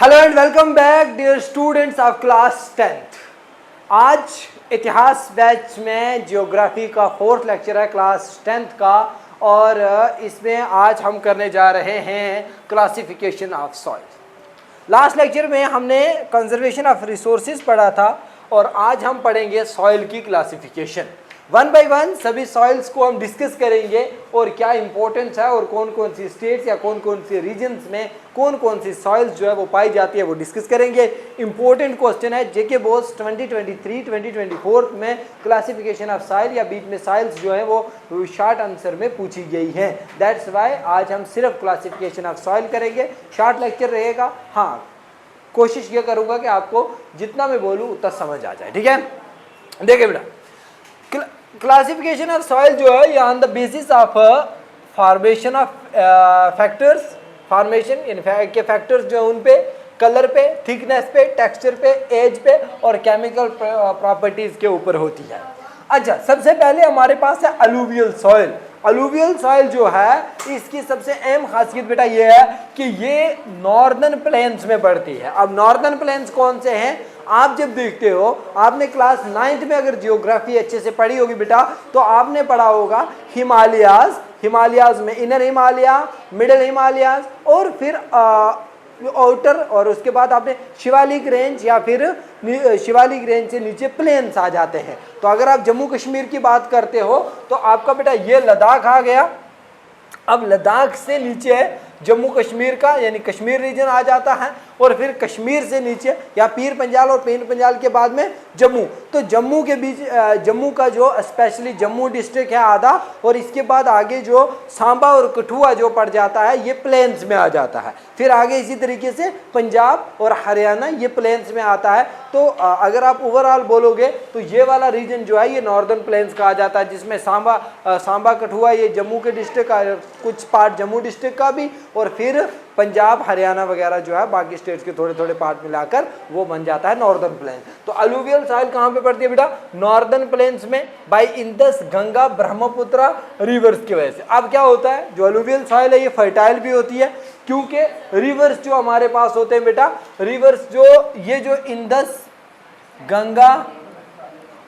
Hello and welcome back dear students of class 10th। आज इतिहास batch में geography का फोर्थ लेक्चर है क्लास 10th का, और इसमें आज हम करने जा रहे हैं classification of soil. Last lecture में हमने कंजर्वेशन ऑफ रिसोर्सेज पढ़ा था और आज हम पढ़ेंगे सॉइल की क्लासिफिकेशन। वन बाय वन सभी सॉइल्स को हम डिस्कस करेंगे और क्या इंपॉर्टेंस है और कौन कौन सी स्टेट्स या कौन कौन सी रीजन्स में कौन कौन सी सॉइल्स जो है वो पाई जाती है वो डिस्कस करेंगे। इंपॉर्टेंट क्वेश्चन है जेके बोस 2023-2024 में क्लासिफिकेशन ऑफ सॉइल या बीच में सॉइल्स जो है वो शॉर्ट आंसर में पूछी गई है। दैट्स वाई आज हम सिर्फ क्लासिफिकेशन ऑफ सॉइल करेंगे। शॉर्ट लेक्चर रहेगा। हाँ, कोशिश ये करूँगा कि आपको जितना मैं बोलूँ उतना समझ आ जाए। ठीक है, देखिए बेटा, क्लासिफिकेशन ऑफ सॉइल जो है ये on the basis of formation of factors, formation के फैक्टर्स जो है उन पे, कलर पे, थिकनेस पे, टेक्सचर पे, एज पे और केमिकल प्रॉपर्टीज के ऊपर होती है। अच्छा, सबसे पहले हमारे पास है अलूवियल सॉइल। अलूवियल सॉइल जो है इसकी सबसे अहम खासियत बेटा ये है कि ये नॉर्दर्न प्लेन्स में पड़ती है। अब नॉर्दर्न प्लेन्स कौन से हैं? आप जब देखते हो, आपने क्लास 9th में अगर जियोग्राफी अच्छे से पढ़ी होगी बेटा तो आपने पढ़ा होगा हिमालयाज, हिमालयाज में इनर हिमालय, मिडिल हिमालयाज और फिर आउटर, और उसके बाद आपने शिवालिक रेंज या फिर शिवालिक रेंज से नीचे प्लेन्स आ जाते हैं। तो अगर आप जम्मू कश्मीर की बात करते हो तो आपका बेटा ये लद्दाख आ गया। अब लद्दाख से नीचे जम्मू कश्मीर का यानी कश्मीर रीजन आ जाता है, और फिर कश्मीर से नीचे या पीर पंजाल और पीर पंजाल के बाद में जम्मू। तो जम्मू के बीच जम्मू का जो स्पेशली जम्मू डिस्ट्रिक्ट है आधा, और इसके बाद आगे जो सांबा और कठुआ जो पड़ जाता है ये प्लेन्स में आ जाता है। फिर आगे इसी तरीके से पंजाब और हरियाणा ये प्लेन्स में आता है। तो अगर आप ओवरऑल बोलोगे तो ये वाला रीजन जो है ये नॉर्दर्न प्लेन्स का आ जाता है, जिसमें सांबा कठुआ ये जम्मू के डिस्ट्रिक्ट का, कुछ पार्ट जम्मू डिस्ट्रिक्ट का भी, और फिर पंजाब हरियाणा वगैरह जो है बाकी स्टेट्स के थोड़े थोड़े पार्ट मिलाकर वो बन जाता है नॉर्दर्न प्लेन। तो अलूवियल सॉइल कहाँ पे पड़ती है बेटा? नॉर्दर्न प्लेन्स में, बाय इंदस गंगा ब्रह्मपुत्र रिवर्स की वजह से। अब क्या होता है, जो अलूवियल सॉइल है ये फर्टाइल भी होती है क्योंकि रिवर्स जो हमारे पास होते हैं बेटा, रिवर्स जो ये जो इंदस, गंगा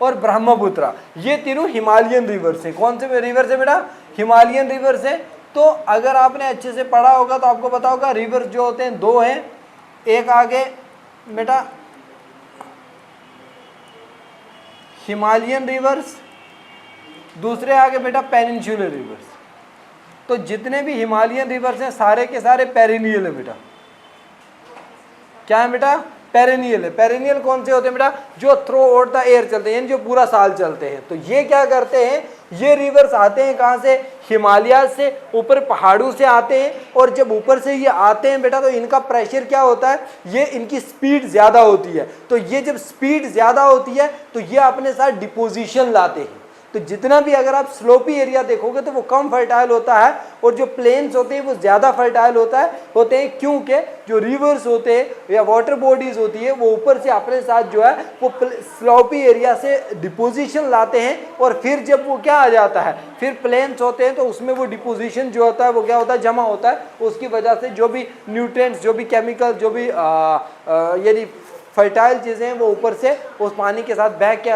और ब्रह्मपुत्र ये तीनों हिमालयन रिवर्स हैं। कौन से रिवर्स है बेटा? हिमालयन रिवर्स है। तो अगर आपने अच्छे से पढ़ा होगा तो आपको पता होगा रिवर्स जो होते हैं दो हैं, एक आगे बेटा हिमालयन रिवर्स, दूसरे आगे बेटा पेनिनसुलर रिवर्स। तो जितने भी हिमालयन रिवर्स हैं सारे के सारे पेरिनियल है बेटा। क्या है बेटा? पेरिनियल है। पेरिनियल कौन से होते हैं बेटा? जो थ्रू आउट द एयर चलते हैं, यानी जो पूरा साल चलते हैं। तो ये क्या करते हैं, ये रिवर्स आते हैं कहाँ से? हिमालय से, ऊपर पहाड़ों से आते हैं। और जब ऊपर से ये आते हैं बेटा तो इनका प्रेशर क्या होता है, ये इनकी स्पीड ज़्यादा होती है। तो ये जब स्पीड ज़्यादा होती है तो ये अपने साथ डिपोजिशन लाते हैं। तो जितना भी अगर आप स्लोपी एरिया देखोगे तो वो कम फर्टाइल होता है, और जो प्लेन्स होते हैं वो ज़्यादा फर्टाइल होते हैं क्योंकि जो रिवर्स होते हैं या वाटर बॉडीज़ होती है वो ऊपर से अपने साथ जो है वो स्लोपी एरिया से डिपोजिशन लाते हैं, और फिर जब वो क्या आ जाता है, फिर प्लेन्स होते हैं तो उसमें वो डिपोजिशन जो होता है वो क्या होता है, जमा होता है। उसकी वजह से जो भी न्यूट्रिएंट्स, जो भी केमिकल, जो भी यानी फर्टाइल चीज़ें हैं वो ऊपर से उस पानी के साथ बह के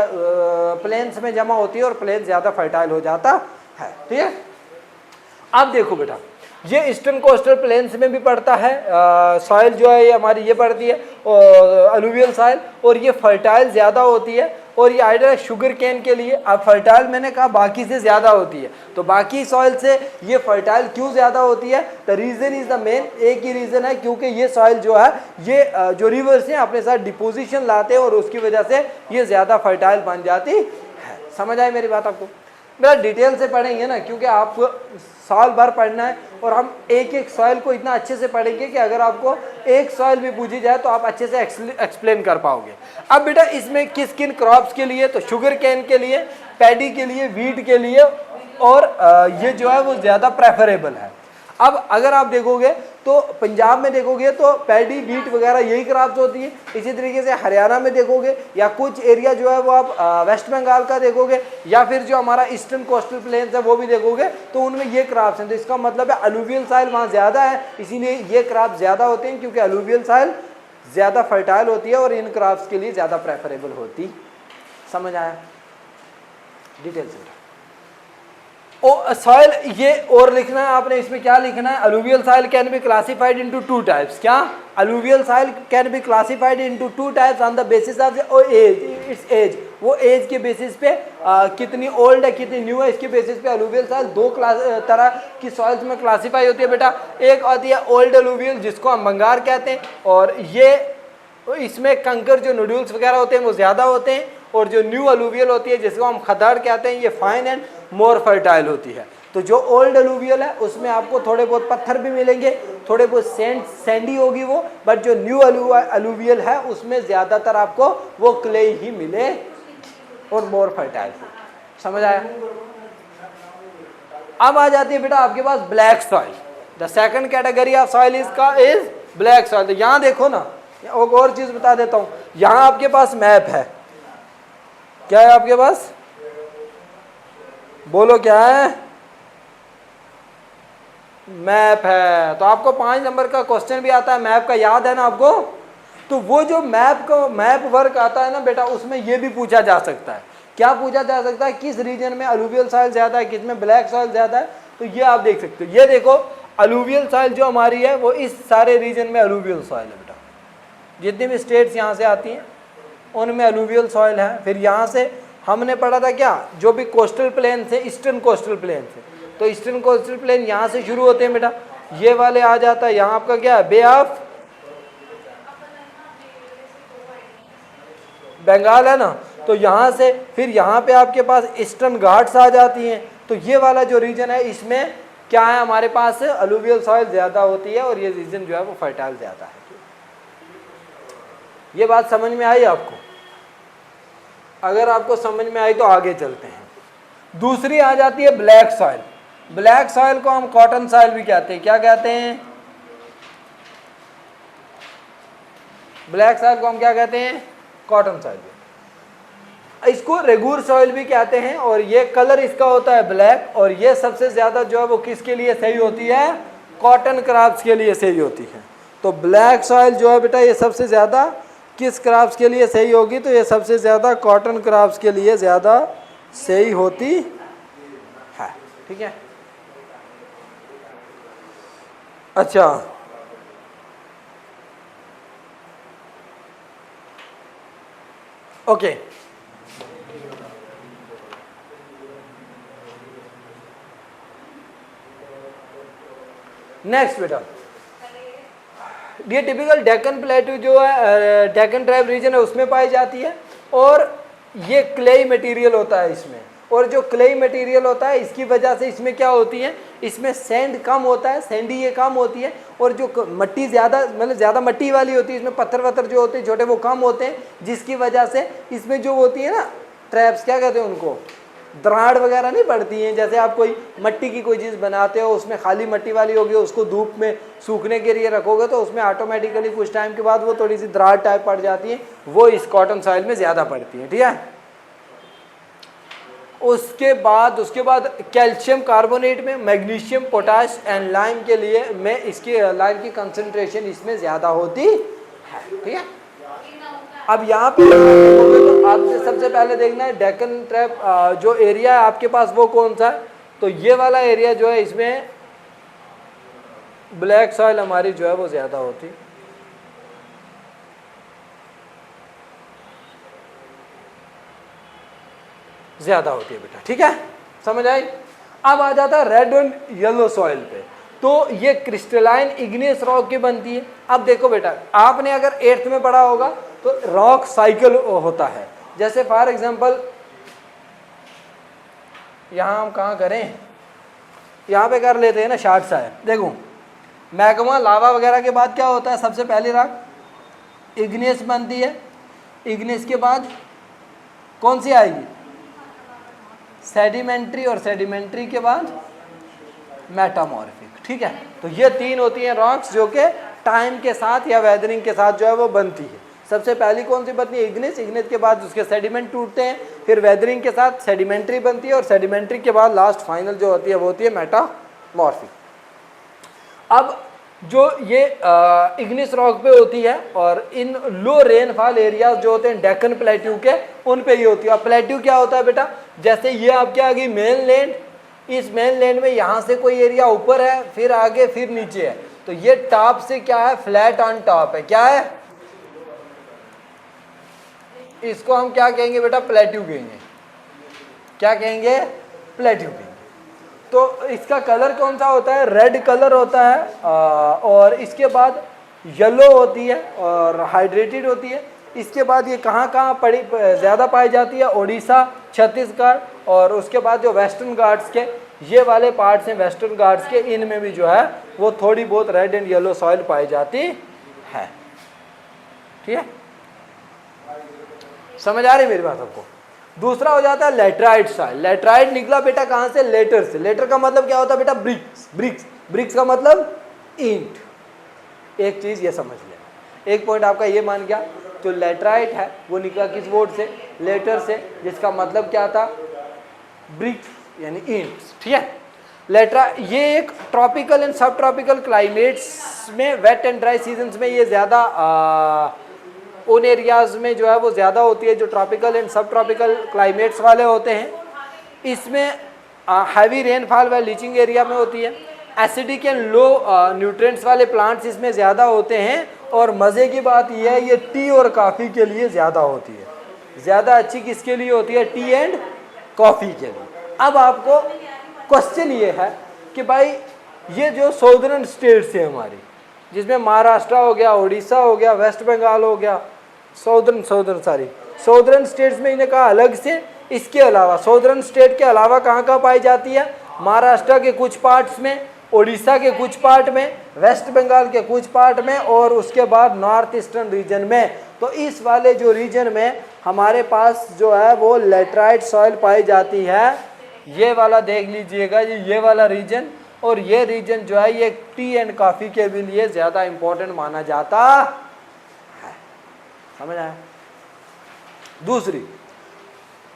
प्लेन्स में जमा होती है और प्लेन ज़्यादा फर्टाइल हो जाता है। ठीक है, अब देखो बेटा, ये ईस्टर्न कोस्टल प्लेन्स में भी पड़ता है सॉइल जो है ये हमारी ये पड़ती है अलूवियल सॉइल, और ये फर्टाइल ज़्यादा होती है। और ये आइडिया है शुगर कैन के लिए। अब फर्टाइल मैंने कहा बाकी से ज़्यादा होती है, तो बाकी सॉइल से ये फर्टाइल क्यों ज़्यादा होती है? The reason is the main, एक ही रीज़न है, क्योंकि ये सॉइल जो है ये जो रिवर्स हैं अपने साथ डिपोजिशन लाते हैं और उसकी वजह से ये ज़्यादा फर्टाइल बन जाती है। समझ आई मेरी बात आपको? मेरा डिटेल से पढ़ेंगे ना, क्योंकि आपको साल भर पढ़ना है और हम एक एक सॉइल को इतना अच्छे से पढ़ेंगे कि अगर आपको एक सॉइल भी पूछी जाए तो आप अच्छे से एक्सप्लेन कर पाओगे। अब बेटा इसमें किस किन क्रॉप्स के लिए? तो शुगर कैन के लिए, पैडी के लिए, वीट के लिए, और ये जो है वो ज़्यादा प्रेफरेबल है। अब अगर आप देखोगे तो पंजाब में देखोगे तो पैडी, वीट वगैरह यही क्रॉप्स होती है। इसी तरीके से हरियाणा में देखोगे, या कुछ एरिया जो है वो आप वेस्ट बंगाल का देखोगे, या फिर जो हमारा ईस्टर्न कोस्टल प्लेन्स है वो भी देखोगे तो उनमें ये क्रॉप्स हैं। तो इसका मतलब है अलूवियल सॉइल वहाँ ज़्यादा है, इसीलिए ये क्रॉप ज़्यादा होते हैं, क्योंकि अलूवियल सॉइल ज़्यादा फर्टाइल होती है और इन क्रॉप्स के लिए ज़्यादा प्रेफरेबल होती। समझ आया? डिटेल से ओ सॉइल, ये और लिखना है आपने, इसमें क्या लिखना है? Alluvial soil can be classified into two types. क्या? Alluvial soil can be classified into two types on the basis of age, it's age. वो एज के बेसिस पे कितनी ओल्ड है कितनी न्यू है, इसके बेसिस पे अलूवियल सॉइल दो तरह की सॉइल्स में क्लासीफाई होती है बेटा। एक होती है ओल्ड अलूवियल जिसको हम बंगार कहते हैं, और ये इसमें कंकर जो नोड्यूल्स वगैरह होते हैं वो ज़्यादा होते हैं, और जो न्यू अलूवियल होती है जिसको हम खदार कहते हैं ये फाइन एंड मोर फर्टाइल होती है। तो जो ओल्ड अलूवियल है उसमें आपको थोड़े बहुत पत्थर भी मिलेंगे, थोड़े बहुत सैंडी होगी वो, बट जो न्यू अलूवियल है उसमें ज़्यादातर आपको वो क्ले ही मिले और मोर फर्टाइल। समझ आया? अब आ जाती है बेटा आपके पास black soil. The second category of soil is black soil. तो यहाँ देखो ना, एक और चीज़ बता देता हूँ, यहाँ आपके पास मैप है। क्या है आपके पास? बोलो क्या है? मैप है। तो आपको 5 नंबर का क्वेश्चन भी आता है मैप का, याद है ना आपको? तो वो जो मैप वर्क आता है ना बेटा, उसमें ये भी पूछा जा सकता है। क्या पूछा जा सकता है? किस रीजन में अलूवियल सॉइल ज़्यादा है, किस में ब्लैक सॉइल ज़्यादा है। तो ये आप देख सकते हो। ये देखो अलूवियल सॉइल जो हमारी है वो इस सारे रीजन में अलूवियल सॉइल है बेटा। जितनी भी स्टेट्स यहाँ से आती हैं उनमें अलूवियल सॉइल है। फिर यहाँ से हमने पढ़ा था क्या, जो भी कोस्टल प्लेन से, ईस्टर्न कोस्टल प्लेन से, तो ईस्टर्न कोस्टल प्लेन यहाँ से शुरू होते हैं बेटा, ये वाले आ जाता है यहाँ आपका क्या है, बे ऑफ बंगाल है ना। तो यहाँ से फिर यहाँ पे आपके पास ईस्टर्न घाट्स आ जाती हैं। तो ये वाला जो रीजन है इसमें क्या है हमारे पास, अलूवियल सॉइल ज़्यादा होती है, और ये रीजन जो है वो फर्टाइल ज़्यादा है। ये बात समझ में आई आपको? अगर आपको समझ में आई तो आगे चलते हैं। दूसरी आ जाती है ब्लैक सॉइल। ब्लैक सॉइल को हम कॉटन सॉइल भी कहते हैं। क्या कहते हैं? ब्लैक सॉइल को हम क्या कहते हैं? Cotton soil. इसको रेगुर सॉइल भी कहते हैं, और ये कलर इसका होता है ब्लैक, और ये सबसे ज़्यादा जो है वो किसके लिए सही होती है? कॉटन क्रॉप्स के लिए सही होती है। तो ब्लैक सॉइल जो है बेटा ये सबसे ज़्यादा किस क्रॉप्स के लिए सही होगी? तो ये सबसे ज़्यादा कॉटन क्रॉप्स के लिए ज़्यादा सही होती है। ठीक है, अच्छा ओके। नेक्स्ट बेटा, ये टिपिकल डेक्कन प्लेटू जो है, डेक्कन ट्राइब रीजन है उसमें पाई जाती है, और ये क्लेई मटेरियल होता है इसमें। और जो क्लेई मटेरियल होता है इसकी वजह से इसमें क्या होती है, इसमें सैंड कम होता है, सैंडी ये कम होती है, और जो मट्टी ज़्यादा मतलब ज़्यादा मट्टी वाली होती है, इसमें पत्थर वत्थर जो होते हैं छोटे वो कम होते हैं, जिसकी वजह से इसमें जो होती है ना ट्रैप्स, क्या कहते हैं उनको, दराड़ वगैरह नहीं पड़ती हैं। जैसे आप कोई मट्टी की कोई चीज़ बनाते हो, उसमें खाली मट्टी वाली होगी, उसको धूप में सूखने के लिए रखोगे तो उसमें ऑटोमेटिकली कुछ टाइम के बाद वो थोड़ी सी दराड़ टाइप पड़ जाती है, वो इस कॉटन सॉइल में ज़्यादा पड़ती है। ठीक है, उसके बाद कैल्शियम कार्बोनेट में, मैग्नीशियम, पोटाश एंड लाइम के लिए में इसकी लाइम की कंसंट्रेशन इसमें ज़्यादा होती है। ठीक है, अब यहाँ पे तो आपसे सबसे पहले देखना है डेक्कन ट्रैप जो एरिया है आपके पास वो कौन सा है। तो ये वाला एरिया जो है इसमें ब्लैक सॉइल हमारी जो है वो ज़्यादा होती, ज़्यादा होती है बेटा। ठीक है, समझ आई? अब आ जाता है रेड एंड येलो सॉइल पे। तो ये क्रिस्टलाइन इग्नियस रॉक की बनती है। अब देखो बेटा, आपने अगर 8th में पढ़ा होगा तो रॉक साइकिल होता है। जैसे फॉर एग्जांपल यहाँ हम कहाँ करें, यहाँ पे कर लेते हैं ना, शार्ट सा है। देखो मैग्मा लावा वगैरह के बाद क्या होता है, सबसे पहली रॉक इग्नियस बनती है। इग्नियस के बाद कौन सी आएगी, सेडिमेंट्री, और सेडिमेंट्री के बाद मेटामॉर्फिक। ठीक है, तो ये 3 होती हैं रॉक्स जो कि टाइम के साथ या वेदरिंग के साथ जो है वो बनती है। सबसे पहली कौन सी बनती है, इग्निस। इग्निस के बाद उसके सेडिमेंट टूटते हैं, फिर वेदरिंग के साथ सेडिमेंट्री बनती है, और सेडिमेंट्री के बाद लास्ट फाइनल जो होती है वो होती है मेटामॉर्फिक। अब जो ये इग्निस रॉक पे होती है, और इन लो रेनफॉल एरियाज जो होते हैं डेक्कन प्लेट्यू के, उन पे ये होती है। और प्लेट्यू क्या होता है बेटा, जैसे ये आपके आगे मेन लैंड, इस मेन लैंड में यहाँ से कोई एरिया ऊपर है, फिर आगे, फिर नीचे है, तो ये टॉप से क्या है, फ्लैट ऑन टॉप है, क्या है, इसको हम क्या कहेंगे बेटा, प्लेट्यू कहेंगे। क्या कहेंगे, प्लेट्यू कहेंगे। तो इसका कलर कौन सा होता है, रेड कलर होता है, और इसके बाद येलो होती है और हाइड्रेटेड होती है। इसके बाद ये कहाँ कहाँ पड़ी ज़्यादा पाई जाती है, उड़ीसा, छत्तीसगढ़, और उसके बाद जो वेस्टर्न घाट्स के ये वाले पार्ट्स हैं, वेस्टर्न घाट्स के, इनमें भी जो है वो थोड़ी बहुत रेड एंड येलो सॉइल पाई जाती है। ठीक है, समझ आ रही मेरी बात आपको। दूसरा हो जाता है लेटराइट सॉइल। लेटराइट निकला बेटा कहाँ से, लेटर से। लेटर का मतलब क्या होता है बेटा, ब्रिक्स। ब्रिक्स, ब्रिक्स का मतलब ईंट। एक चीज ये समझ लेना, एक पॉइंट आपका ये मान गया, जो लेटराइट है वो निकला किस वर्ड से, लेटर से, जिसका मतलब क्या था, ब्रिक्स यानी ईंट। ठीक है, लेटरा ये एक ट्रॉपिकल एंड सब ट्रॉपिकल क्लाइमेट्स में, वेट एंड ड्राई सीजन्स में ये ज़्यादा उन एरियाज में जो है वो ज़्यादा होती है जो ट्रॉपिकल एंड सब ट्रॉपिकल क्लाइमेट्स वाले होते हैं। इसमें हैवी रेनफॉल व लीचिंग एरिया में होती है। एसिडिक एंड लो न्यूट्रिएंट्स वाले प्लांट्स इसमें ज़्यादा होते हैं। और मज़े की बात यह है, ये टी और कॉफ़ी के लिए ज़्यादा होती है। ज़्यादा अच्छी किसके लिए होती है, टी एंड कॉफ़ी के लिए। अब आपको क्वेश्चन ये है कि भाई ये जो सौदर्न स्टेट्स है हमारी, जिसमें महाराष्ट्र हो गया, उड़ीसा हो गया, वेस्ट बंगाल हो गया, सौदर्न स्टेट्स में इन्हें कहा अलग से। इसके अलावा सौदर्न स्टेट के अलावा कहाँ कहाँ पाई जाती है, महाराष्ट्र के कुछ पार्ट्स में, उड़ीसा के कुछ पार्ट में, वेस्ट बंगाल के कुछ पार्ट में, और उसके बाद नॉर्थ ईस्टर्न रीजन में। तो इस वाले जो रीजन में हमारे पास जो है वो लेटराइट सॉइल पाई जाती है। ये वाला देख लीजिएगा, ये वाला रीजन, और ये रीजन जो है ये टी एंड कॉफ़ी के भी लिए ज़्यादा इम्पोर्टेंट माना जाता है। समझ आया। दूसरी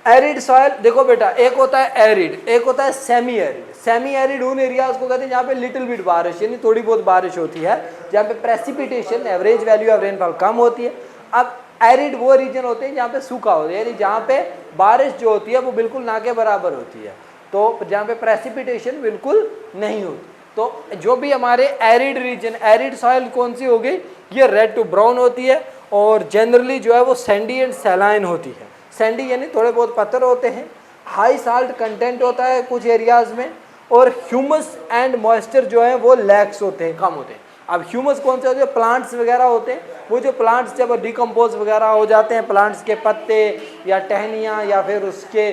एरिड सॉइल, देखो बेटा, एक होता है एरिड, एक होता है सेमी एरिड। सेमी एरिड उन एरियाज को कहते हैं जहाँ पे लिटिल बिट बारिश यानी थोड़ी बहुत बारिश होती है, जहाँ पे precipitation average value of rainfall कम होती है। अब एरिड वो रीजन होते हैं जहाँ पे सूखा होता है, यानी जहाँ पे बारिश जो होती है वो बिल्कुल ना के बराबर होती है, तो जहाँ पे प्रेसिपिटेशन बिल्कुल नहीं होती। तो जो भी हमारे एरिड रीजन, एरिड सॉइल कौन सी होगी, ये रेड टू ब्राउन होती है, और जनरली जो है वो सैंडी एंड सैलाइन होती है। सैंडी यानी थोड़े बहुत पत्थर होते हैं, हाई साल्ट कंटेंट होता है कुछ एरियाज में, और ह्यूमस एंड मॉइस्चर जो है वो लैक्स होते हैं, कम होते हैं। अब ह्यूमस कौन से होते हैं, प्लांट्स वगैरह होते हैं, वो जो प्लांट्स जब डिकम्पोज वगैरह हो जाते हैं, प्लांट्स के पत्ते या टहनियाँ या फिर उसके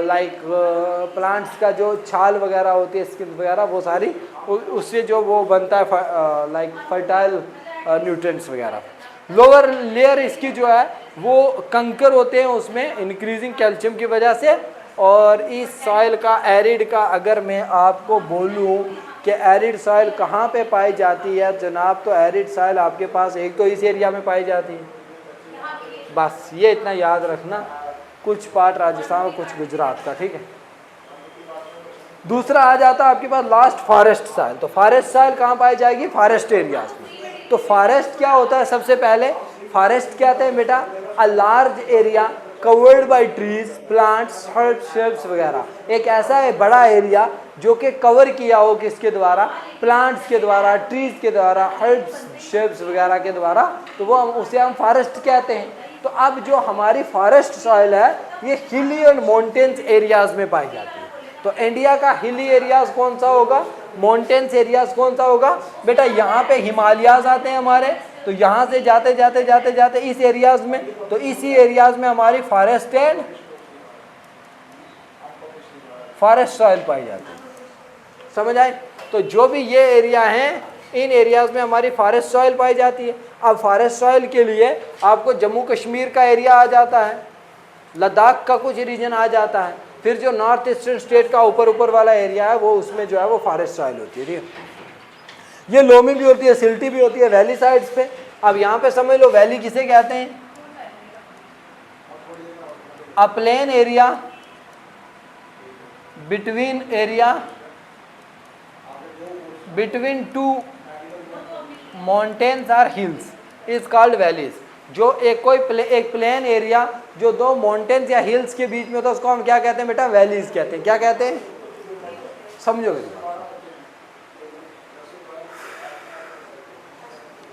लाइक प्लांट्स का जो छाल वगैरह होती है, स्किन वगैरह, वो सारी उससे जो वो बनता है लाइक फर्टाइल न्यूट्रिएंट्स वगैरह। लोअर लेयर इसकी जो है वो कंकर होते हैं, उसमें इंक्रीजिंग कैल्शियम की वजह से। और इस सॉइल का, एरिड का, अगर मैं आपको बोलूँ कि एरिड सॉइल कहाँ पे पाई जाती है जनाब, तो एरिड सॉइल आपके पास एक तो इस एरिया में पाई जाती है, बस ये इतना याद रखना, कुछ पार्ट राजस्थान और कुछ गुजरात का। ठीक है, दूसरा आ जाता है आपके पास लास्ट, फॉरेस्ट सॉइल। तो फॉरेस्ट सॉइल कहाँ पाई जाएगी, फॉरेस्ट एरियाज में। तो फॉरेस्ट क्या होता है, सबसे पहले फॉरेस्ट क्या होता है बेटा, a large area covered by trees, plants, herbs, shrubs वगैरह। एक ऐसा है बड़ा एरिया जो कि कवर किया हो किसके द्वारा, प्लांट्स के द्वारा, ट्रीज के द्वारा, हर्ब्स, श्रब्स वगैरह के द्वारा, तो वो उसे हम फॉरेस्ट कहते हैं। तो अब जो हमारी फॉरेस्ट सॉइल है ये हिली और माउंटेन्स एरियाज में पाई जाती है। तो इंडिया का हिली एरियाज कौन सा होगा, माउंटेन्स एरियाज कौन सा होगा बेटा, यहाँ पे हिमालयाज आते हैं हमारे, तो यहाँ से जाते जाते जाते जाते इस एरियाज में, तो इसी एरियाज में हमारी फॉरेस्ट एंड फॉरेस्ट सॉइल पाई जाती है। समझ आए। तो जो भी ये एरिया हैं, इन एरियाज में हमारी फॉरेस्ट सॉइल पाई जाती है। अब फॉरेस्ट सॉइल के लिए आपको जम्मू कश्मीर का एरिया आ जाता है, लद्दाख का कुछ रीजन आ जाता है, फिर जो नॉर्थ ईस्टर्न स्टेट का ऊपर ऊपर वाला एरिया है वो, उसमें जो है वो फॉरेस्ट सॉइल होती है। ठीक है, ये लोमी भी होती है, सिल्टी भी होती है वैली साइड्स पे। अब यहाँ पे समझ लो वैली किसे कहते हैं, a plain area between two mountains or hills is called valleys. जो एक प्लेन एरिया जो दो माउंटेन्स या हिल्स के बीच में होता है उसको हम क्या कहते हैं बेटा? वैलीज कहते हैं। क्या कहते हैं? समझोगे?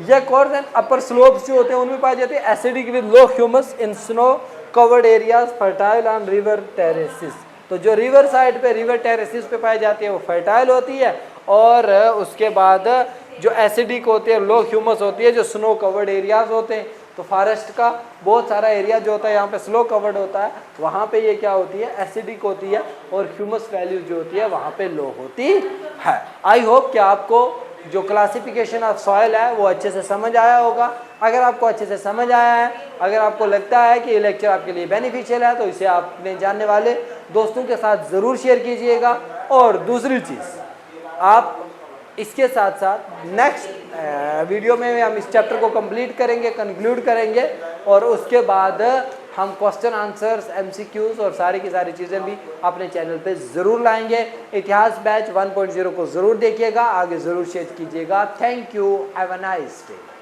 ये कोर्स एंड अपर स्लोप्स जो होते हैं उनमें पाए जाते हैं acidic with low humus in snow covered areas fertile on river terraces. तो जो रिवर साइड पे, रिवर टेरेसिस पे पाई जाती है वो फर्टाइल होती है, और उसके बाद जो एसिडिक होती है, लो ह्यूमस होती है, जो स्नो कवर्ड एरियाज होते हैं। तो फॉरेस्ट का बहुत सारा एरिया जो होता है यहाँ पे स्नो कवर्ड होता है, वहाँ पे ये क्या होती है? एसिडिक होती है, और ह्यूमस वैल्यू जो होती है वहाँ पे लो होती है। आई होप कि आपको जो क्लासिफिकेशन ऑफ सॉइल है वो अच्छे से समझ आया होगा। अगर आपको अच्छे से समझ आया है, अगर आपको लगता है कि ये लेक्चर आपके लिए बेनिफिशियल है, तो इसे आप अपने जानने वाले दोस्तों के साथ ज़रूर शेयर कीजिएगा। और दूसरी चीज़, आप इसके साथ साथ नेक्स्ट वीडियो में हम इस चैप्टर को कंप्लीट करेंगे, कंक्लूड करेंगे, और उसके बाद हम क्वेश्चन आंसर्स, MCQs और सारी की सारी चीज़ें भी अपने चैनल पे ज़रूर लाएंगे। इतिहास बैच 1.0 को ज़रूर देखिएगा, आगे ज़रूर शेयर कीजिएगा। Thank you, have a nice day.